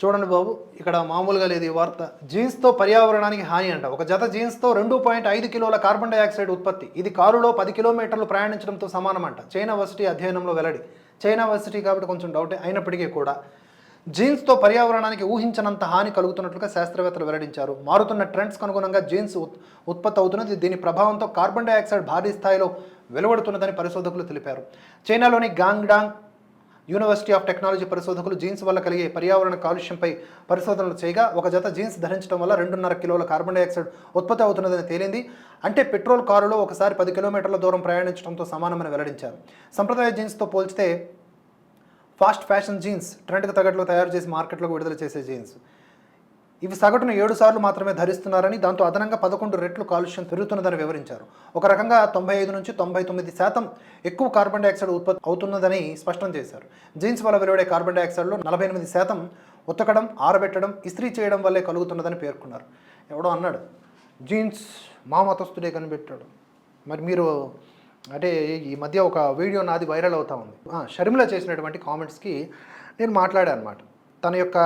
చూడండి బాబు, ఇక్కడ మామూలుగా లేదు ఈ వార్త. జీన్స్తో పర్యావరణానికి హాని అంట. ఒక జత జీన్స్తో 2.5 కిలోల కార్బన్ డైఆక్సైడ్ ఉత్పత్తి. ఇది కారులో 10 కిలోమీటర్లు ప్రయాణించడంతో సమానమంట. చైనా వర్సిటీ అధ్యయనంలో వెల్లడి. చైనా వర్సిటీ కాబట్టి కొంచెం డౌటే అయినప్పటికీ కూడా జీన్స్తో పర్యావరణానికి ఊహించనంత హాని కలుగుతున్నట్లుగా శాస్త్రవేత్తలు వెల్లడించారు. మారుతున్న ట్రెండ్స్కి అనుగుణంగా జీన్స్ ఉత్పత్తి అవుతున్నది. దీని ప్రభావంతో కార్బన్ డైఆక్సైడ్ భారీ స్థాయిలో వెలువడుతున్నదని పరిశోధకులు తెలిపారు. చైనాలోని గాంగ్డాంగ్ యూనివర్సిటీ ఆఫ్ టెక్నాలజీ పరిశోధకులు జీన్స్ వల్ల కలిగే పర్యావరణ కాలుష్యంపై పరిశోధనలు చేయగా ఒక జత జీన్స్ ధరించడం వల్ల 2.5 కిలోల కార్బన్ డైఆక్సైడ్ ఉత్పత్తి అవుతున్నదని తేలింది. అంటే పెట్రోల్ కారులో ఒకసారి 10 కిలోమీటర్ల దూరం ప్రయాణించడంతో సమానమని వెల్లడించారు. సంప్రదాయ జీన్స్తో పోల్చితే ఫాస్ట్ ఫ్యాషన్ జీన్స్ ట్రెండ్కి తగ్గట్లు తయారు చేసి మార్కెట్లోకి విడుదల చేసే జీన్స్ ఇవి సగటున 7 సార్లు మాత్రమే ధరిస్తున్నారని, దాంతో అదనంగా 11 రెట్లు కాలుష్యం పెరుగుతున్నదని వివరించారు. ఒక రకంగా 95 నుంచి 99% ఎక్కువ కార్బన్ డైఆక్సైడ్ ఉత్పత్తి అవుతున్నదని స్పష్టం చేశారు. జీన్స్ వల్ల వెలువడే కార్బన్ డైఆక్సైడ్లో 48% ఉతకడం, ఆరబెట్టడం, ఇస్త్రీ చేయడం వల్లే కలుగుతున్నదని పేర్కొన్నారు. ఎవడో అన్నాడు జీన్స్ మా మతస్థుడే కనిపెట్టాడు. మరి మీరు అంటే ఈ మధ్య ఒక వీడియో నాది వైరల్ అవుతూ ఉంది. షర్మిల చేసినటువంటి కామెంట్స్కి నేను మాట్లాడాను అనమాట. తన యొక్క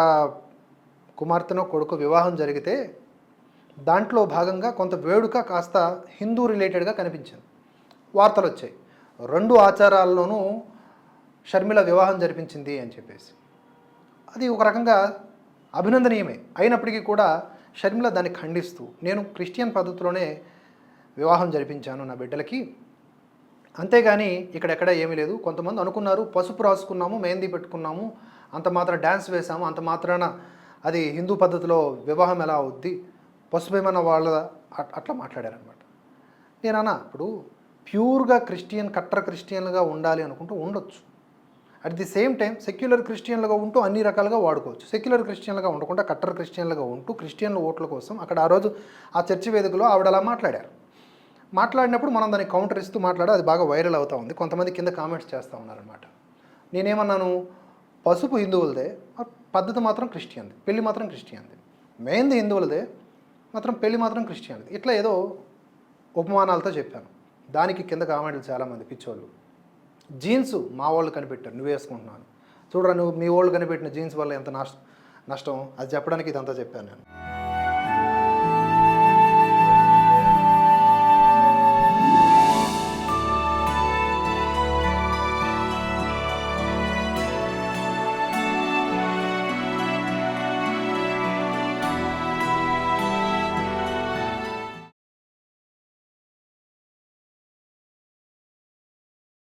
కుమార్తెనో కొడుకు వివాహం జరిగితే దాంట్లో భాగంగా కొంత వేడుక కాస్త హిందూ రిలేటెడ్గా కనిపించింది. వార్తలు వచ్చాయి, 2 ఆచారాల్లోనూ షర్మిల వివాహం జరిపించింది అని చెప్పేసి. అది ఒక రకంగా అభినందనీయమే. అయినప్పటికీ కూడా షర్మిల దాన్ని ఖండిస్తూ, నేను క్రిస్టియన్ పద్ధతిలోనే వివాహం జరిపించాను నా బిడ్డలకి, అంతేగాని ఇక్కడెక్కడ ఏమీ లేదు. కొంతమంది అనుకున్నారు పసుపు రాసుకున్నాము, మెహందీ పెట్టుకున్నాము, అంత మాత్రం డ్యాన్స్ వేసాము, అంత మాత్రాన అది హిందూ పద్ధతిలో వివాహం ఎలా అవుద్ది, పసుపు ఏమన్నా వాళ్ళ అట్లా మాట్లాడారనమాట. నేనన్నా ఇప్పుడు ప్యూర్గా క్రిస్టియన్ కట్టర్ క్రిస్టియన్లుగా ఉండాలి అనుకుంటూ ఉండొచ్చు. At the same time secular క్రిస్టియన్లుగా ఉంటూ అన్ని రకాలుగా వాడుకోవచ్చు. సెక్యులర్ క్రిస్టియన్లుగా ఉండకుండా కట్టర్ క్రిస్టియన్లుగా ఉంటూ క్రిస్టియన్ల ఓట్ల కోసం అక్కడ ఆ రోజు ఆ చర్చి వేదికలో ఆవిడ అలా మాట్లాడారు. మాట్లాడినప్పుడు మనం దాన్ని కౌంటర్ ఇస్తూ అది బాగా వైరల్ అవుతూ ఉంది. కొంతమంది కింద కామెంట్స్ చేస్తూ ఉన్నారనమాట. నేనేమన్నాను, పసుపు హిందువులదే, పద్ధతి మాత్రం క్రిస్టియన్ది, పెళ్లి మాత్రం క్రిస్టియన్ది, మెయిన్ది హిందువులదే, మాత్రం పెళ్లి మాత్రం క్రిస్టియన్ది, ఇట్లా ఏదో ఉపమానాలతో చెప్పాను. దానికి కింద కామెంట్లు చాలామంది పిచ్చోళ్ళు, జీన్స్ మా వాళ్ళు కనిపెట్టారు నువ్వు వేసుకుంటున్నాను, చూడరా నువ్వు మీ వాళ్ళు కనిపెట్టిన జీన్స్ వల్ల ఎంత నష్టం, అది చెప్పడానికి ఇదంతా చెప్పాను నేను.